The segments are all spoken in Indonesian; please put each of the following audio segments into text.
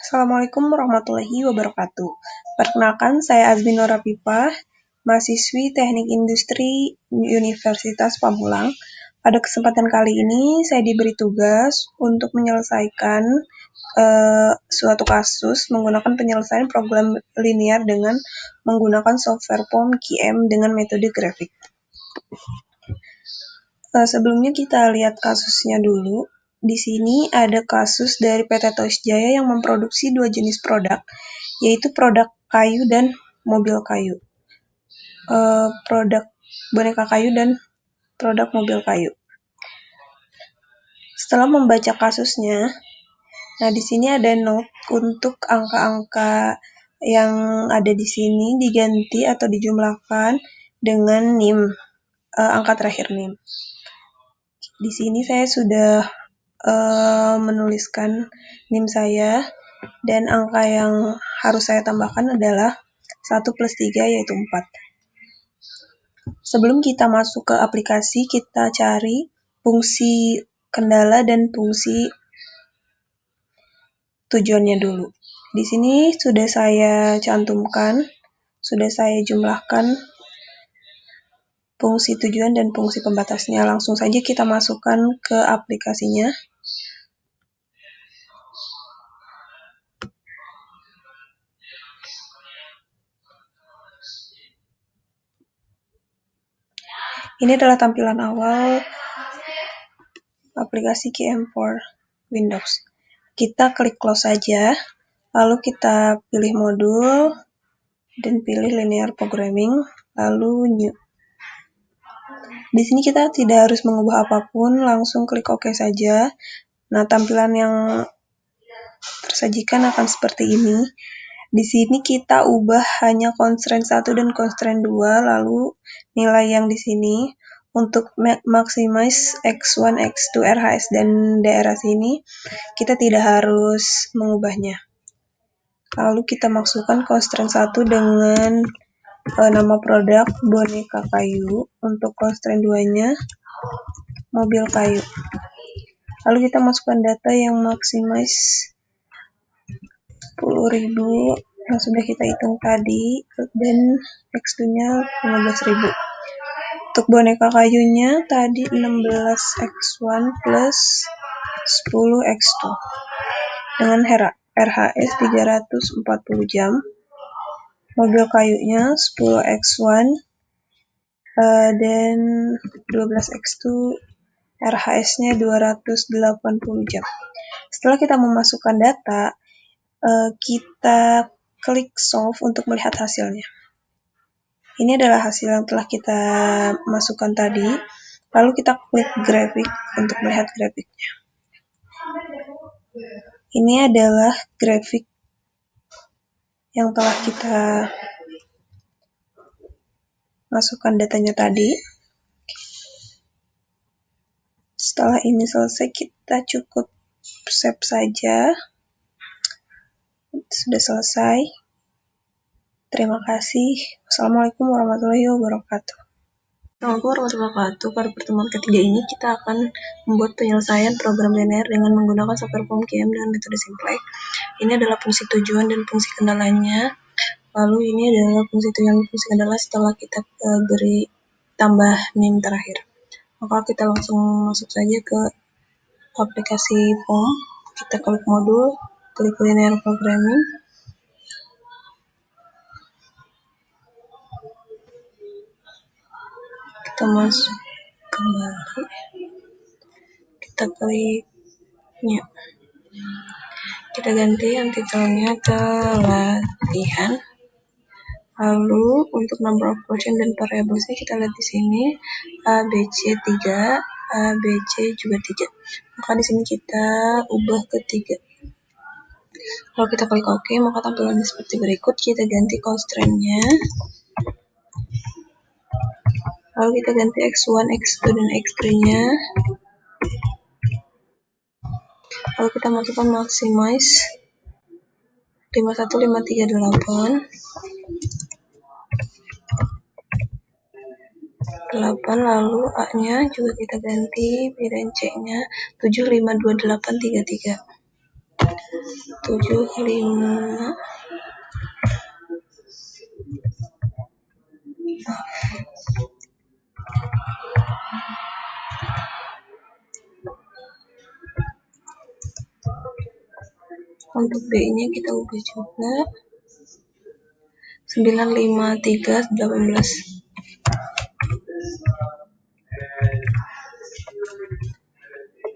Assalamualaikum warahmatullahi wabarakatuh. Perkenalkan, saya Azmi Nora Pipah, mahasiswi Teknik Industri Universitas Pamulang. Pada kesempatan kali ini, saya diberi tugas untuk menyelesaikan suatu kasus menggunakan penyelesaian program linear dengan menggunakan software POM QM dengan metode grafik. Sebelumnya kita lihat kasusnya dulu. Di sini ada kasus dari PT Toys Jaya yang memproduksi dua jenis produk, yaitu produk kayu dan mobil kayu. Produk boneka kayu dan produk mobil kayu. Setelah membaca kasusnya, nah di sini ada note untuk angka-angka yang ada di sini diganti atau dijumlahkan dengan NIM, angka terakhir NIM. Di sini saya sudah menuliskan NIM saya, dan angka yang harus saya tambahkan adalah 1 plus 3 yaitu 4. Sebelum kita masuk ke aplikasi, kita cari fungsi kendala dan fungsi tujuannya dulu. Di sini sudah saya cantumkan, sudah saya jumlahkan fungsi tujuan dan fungsi pembatasnya. Langsung saja kita masukkan ke aplikasinya. Ini adalah tampilan awal aplikasi QM for Windows. Kita klik close saja, lalu kita pilih modul, dan pilih linear programming, lalu new. Di sini kita tidak harus mengubah apapun, langsung klik OK saja. Nah, tampilan yang tersajikan akan seperti ini. Di sini kita ubah hanya constraint 1 dan constraint 2, lalu nilai yang di sini untuk maximize X1, X2, RHS, dan daerah sini kita tidak harus mengubahnya. Lalu kita masukkan constraint 1 dengan nama produk boneka kayu, untuk constraint 2-nya mobil kayu. Lalu kita masukkan data yang maximize 10.000 yang sudah kita hitung tadi, dan X2-nya 15.000. Untuk boneka kayunya tadi 16X1 plus 10X2 dengan RHS 340 jam. Mobil kayunya 10X1 dan 12X2, RHS-nya 280 jam. Setelah kita memasukkan data, kita klik solve untuk melihat hasilnya. Ini adalah hasil yang telah kita masukkan tadi. Lalu kita klik grafik untuk melihat grafiknya. Ini adalah grafik yang telah kita masukkan datanya tadi. Setelah ini selesai, kita cukup save saja. Sudah selesai. Terima kasih. Wassalamualaikum warahmatullahi wabarakatuh. Assalamualaikum warahmatullahi wabarakatuh. Pada pertemuan ketiga ini kita akan membuat penyelesaian program linear dengan menggunakan software POM QM dengan metode simplex. Ini adalah fungsi tujuan dan fungsi kendalanya. Lalu ini adalah fungsi tujuan dan fungsi kendala setelah kita beri tambah NIM terakhir. Maka kita langsung masuk saja ke aplikasi POM. Kita klik modul, klik linear programming. Kita masuk kembali, kita klik new. Kita ganti yang titelnya ke latihan. Lalu untuk number of portion dan variablesnya kita lihat di sini A, B, C 3, A, B, C juga 3. Maka di sini kita ubah ke 3. Kalau kita klik OK, maka tampilannya seperti berikut. Kita ganti constraint-nya. Lalu kita ganti X1, X2, dan X3-nya. Lalu kita masukkan maximize 51538 lalu A-nya juga kita ganti, B dan C-nya 75283. 75. Untuk B-nya kita ubah juga 95318.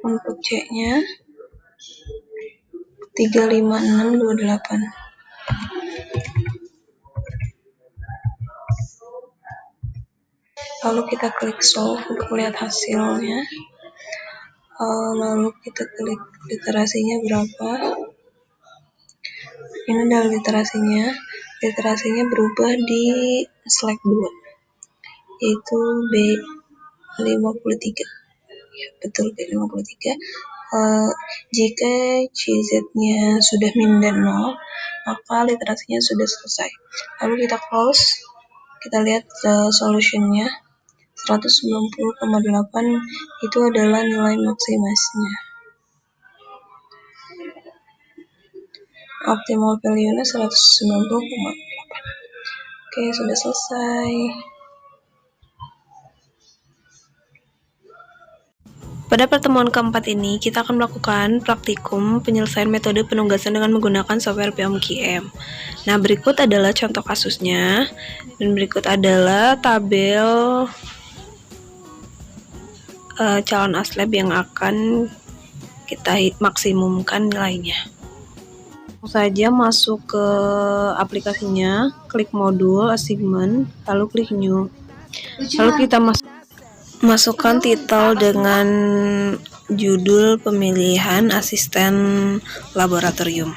Untuk C-nya 35628. Lalu kita klik solve untuk melihat hasilnya. Lalu kita klik literasinya berapa. Ini adalah literasinya. Literasinya berubah di slide 2, yaitu B53. Ya, betul, B53. Jika CZ-nya sudah min dan 0, maka literasinya sudah selesai. Lalu kita close, kita lihat solutionnya 190,8 itu adalah nilai maksimasnya. Optimal value-nya 190,8. Oke, sudah selesai. Pada pertemuan keempat ini, kita akan melakukan praktikum penyelesaian metode penugasan dengan menggunakan software PMQM. Nah, berikut adalah contoh kasusnya, dan berikut adalah tabel calon aslab yang akan kita maksimumkan nilainya. Langsung saja masuk ke aplikasinya, klik modul, assignment, lalu klik new. Lalu kita masukkan titel dengan judul pemilihan asisten laboratorium.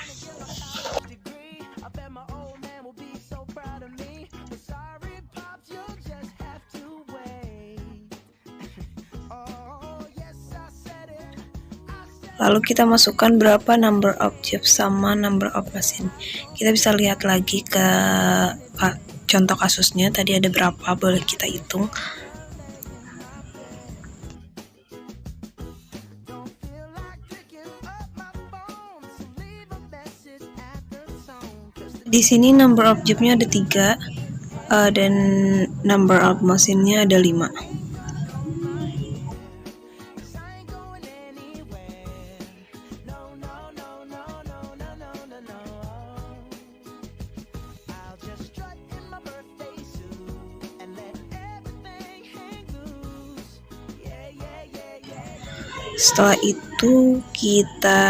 Lalu kita masukkan berapa number of job sama number of pasien. Kita bisa lihat lagi ke contoh kasusnya, tadi ada berapa, boleh kita hitung. Di sini number of job-nya ada 3 dan number of mesinnya ada 5. Setelah itu kita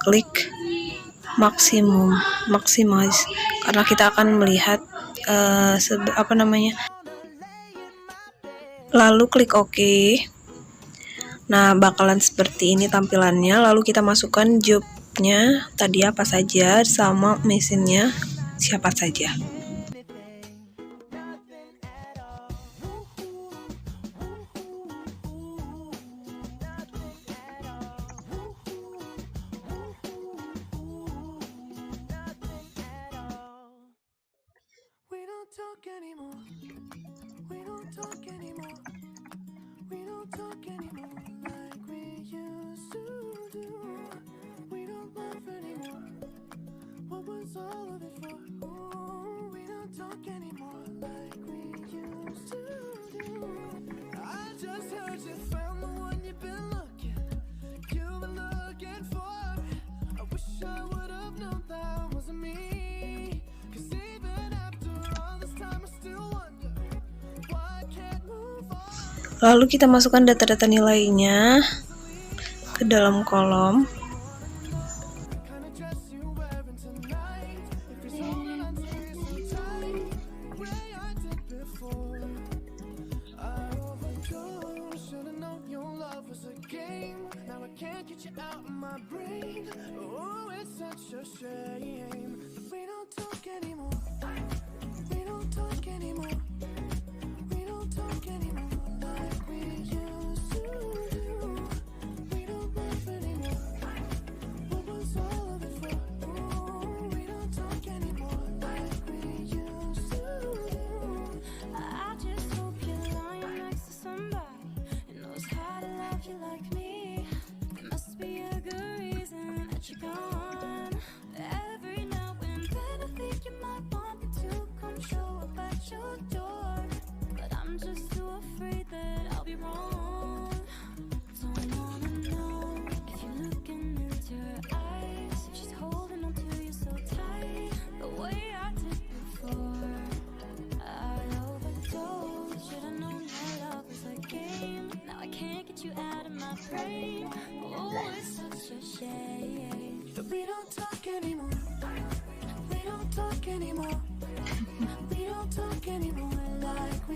klik maximize karena kita akan melihat lalu klik OK. Nah, bakalan seperti ini tampilannya. Lalu kita masukkan jobnya tadi apa saja sama mesinnya siapa saja. Lalu kita masukkan data-data nilainya ke dalam kolom.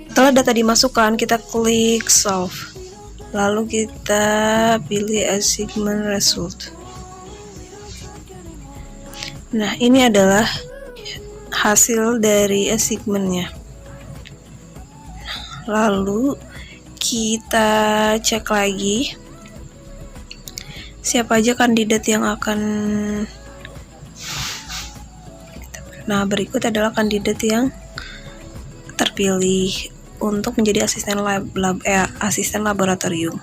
Setelah data dimasukkan, kita klik solve. Lalu kita pilih assignment result. Nah, ini adalah hasil dari assignment-nya. Lalu kita cek lagi siapa aja kandidat yang akan. Nah, berikut adalah kandidat yang terpilih untuk menjadi asisten laboratorium.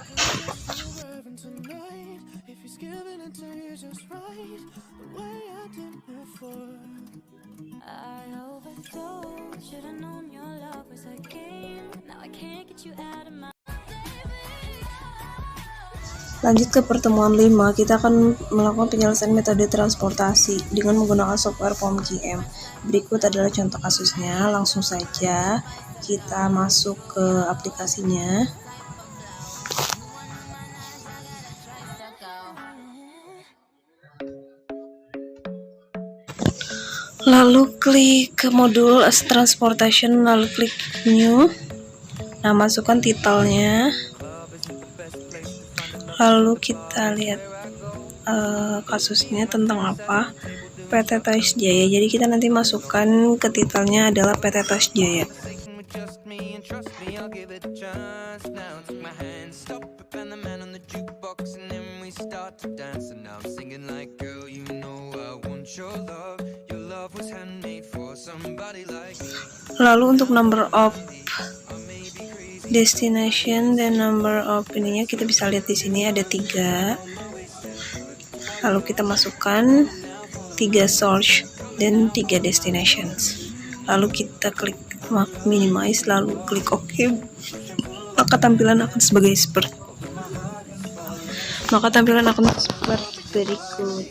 Lanjut ke pertemuan 5, kita akan melakukan penyelesaian metode transportasi dengan menggunakan software POM-GM. Berikut adalah contoh kasusnya, langsung saja kita masuk ke aplikasinya. Lalu klik ke modul as transportation, lalu klik new. Nah, masukkan titelnya. Lalu kita lihat kasusnya tentang apa, PT Toys Jaya. Jadi kita nanti masukkan ke titelnya adalah PT Toys Jaya. Lalu untuk number of destination dan number of ininya kita bisa lihat di sini ada 3. Lalu kita masukkan 3 source dan 3 destinations. Lalu kita klik minimize, lalu klik OK. Maka tampilan akan seperti berikut.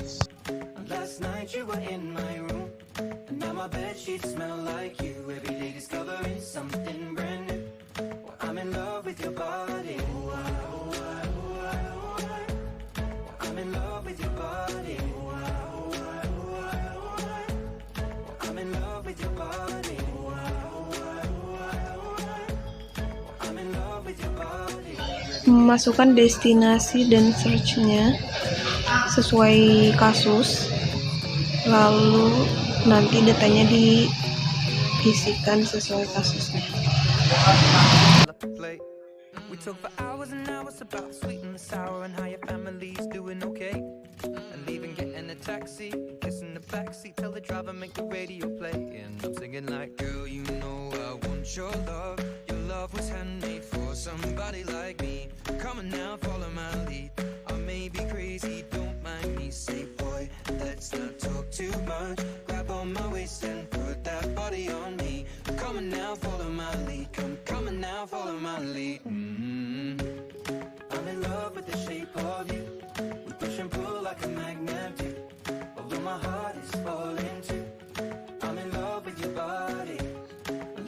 Memasukkan destinasi dan search-nya sesuai kasus, lalu nanti datanya diisikan sesuai kasusnya. Somebody like me, come on now, follow my lead. I may be crazy, don't mind me. Say, boy, let's not talk too much. Grab on my waist and put that body on me. Come on now, follow my lead. Come on now, follow my lead. I'm in love with the shape of you. We push and pull like a magnet do. Although my heart is falling too. I'm in love with your body.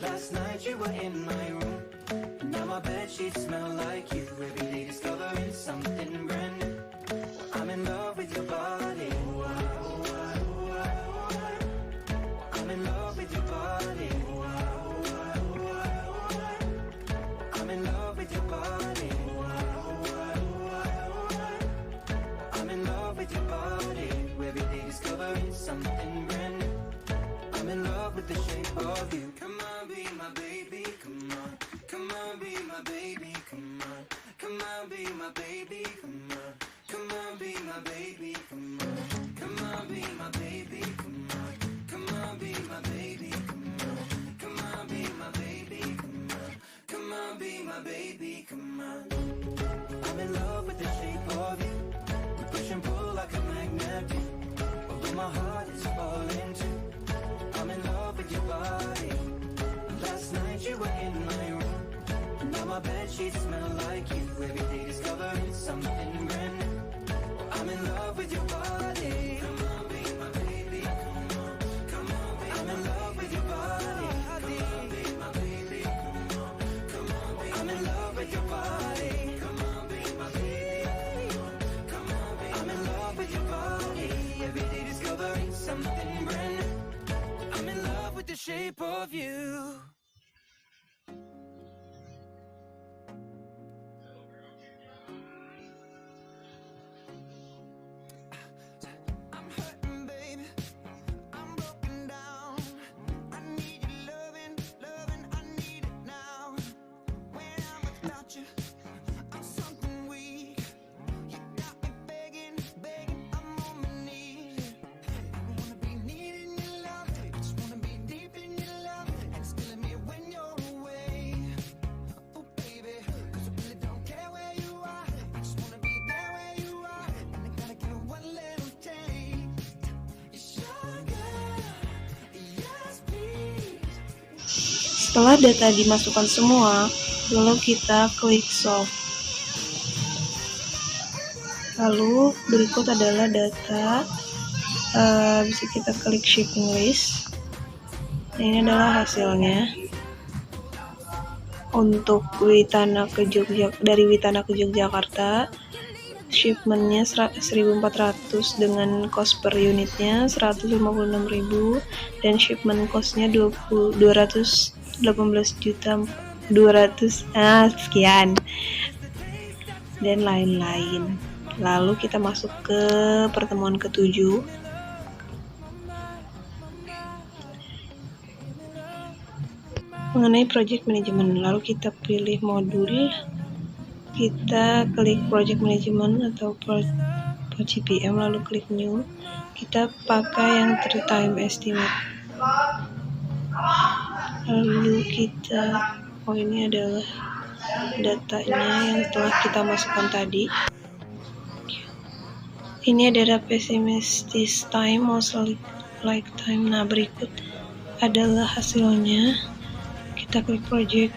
Last night you were in my room. Now my bedsheets smell like you. Every day discovering something brand new. I'm in love with your body. I'm in love with your body. I'm in love with your body. I'm in love with your body. Every day discovering something brand new. I'm in love with the shape of you. Come on, be my baby, come on. Come on, be my baby, come on. Come on, be my baby, come on. Come on, be my baby, come on. Come on, be my baby, come on. Come on, be my baby, come on. Come on, be my baby, come on. Come on, be my baby, come on. I'm in love with the shape of you. We push and pull like a magnet do. Although my heart is falling too. I'm in love with your body. Last night you were in my room. Now my bedsheets smell like you. Every day discovering something brand new. I'm in love with your body. Come on, be my baby. Come on, come on, be I'm in love with your body. Come on, be my baby. Come on, come on, be I'm in love with your body. Come on, be my baby. Come on, be I'm in love with your body. Every day discovering shape of you. I'm hurting, baby. I'm broken down. I need your loving, I need it now. When I'm without you, I'm something weak. You got me begging, I'm on my knees. I don't wanna be needing your love, I just wanna be deep in your love, and it's killing me when you're away. Oh baby, 'cause I really don't care where you are, I just wanna be there where you are, and I gotta give it one little taste. Sugar, yes please. Setelah data dimasukkan semua, lalu kita klik solve. Lalu berikut adalah data, bisa kita klik shipping list. Ini adalah hasilnya. Untuk dari Witana ke Yogyakarta, shipmentnya 1.400 dengan cost per unitnya 156.000 dan shipment costnya 218.200 sekian dan lain-lain. Lalu kita masuk ke pertemuan ke-7. Mengenai project management, lalu kita pilih modul, kita klik project management atau GPM, lalu klik new. Kita pakai yang time estimate. Lalu ini adalah datanya yang telah kita masukkan tadi. Ini adalah pessimistic time, most like time. Nah, berikut adalah hasilnya. Kita klik project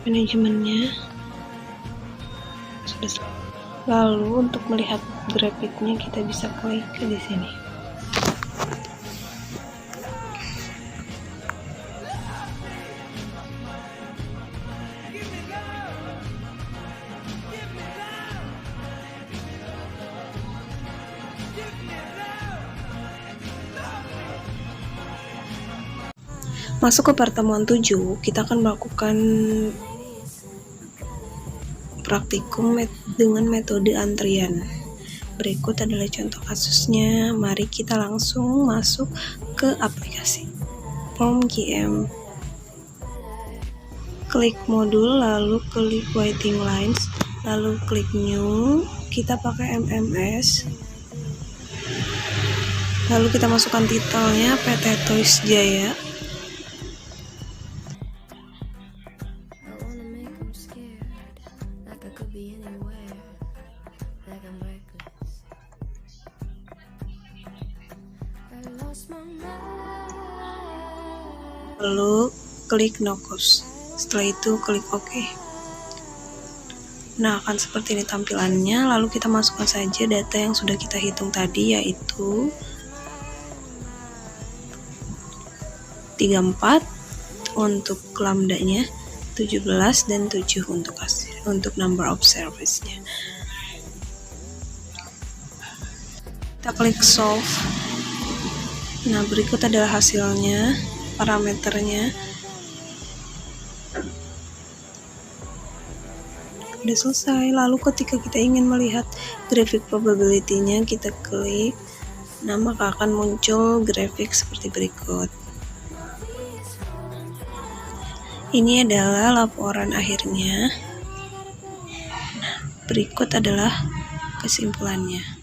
manajemennya. Sudah selesai. Lalu untuk melihat grafiknya kita bisa klik di sini. Masuk ke pertemuan 7, kita akan melakukan praktikum dengan metode antrian. Berikut adalah contoh kasusnya. Mari kita langsung masuk ke aplikasi Form GM. Klik modul, lalu klik waiting lines, lalu klik new. Kita pakai MMS. Lalu kita masukkan titelnya PT Toys Jaya. Lalu klik no cost. Setelah itu klik OK. Nah, akan seperti ini tampilannya. Lalu kita masukkan saja data yang sudah kita hitung tadi, yaitu 34 untuk lambdanya, 17 dan 7 untuk number of service-nya. Kita klik solve. Nah, berikut adalah hasilnya, parameternya. Udah selesai. Lalu ketika kita ingin melihat grafik probability-nya, kita klik. Nah, maka akan muncul grafik seperti berikut. Ini adalah laporan akhirnya. Nah, berikut adalah kesimpulannya.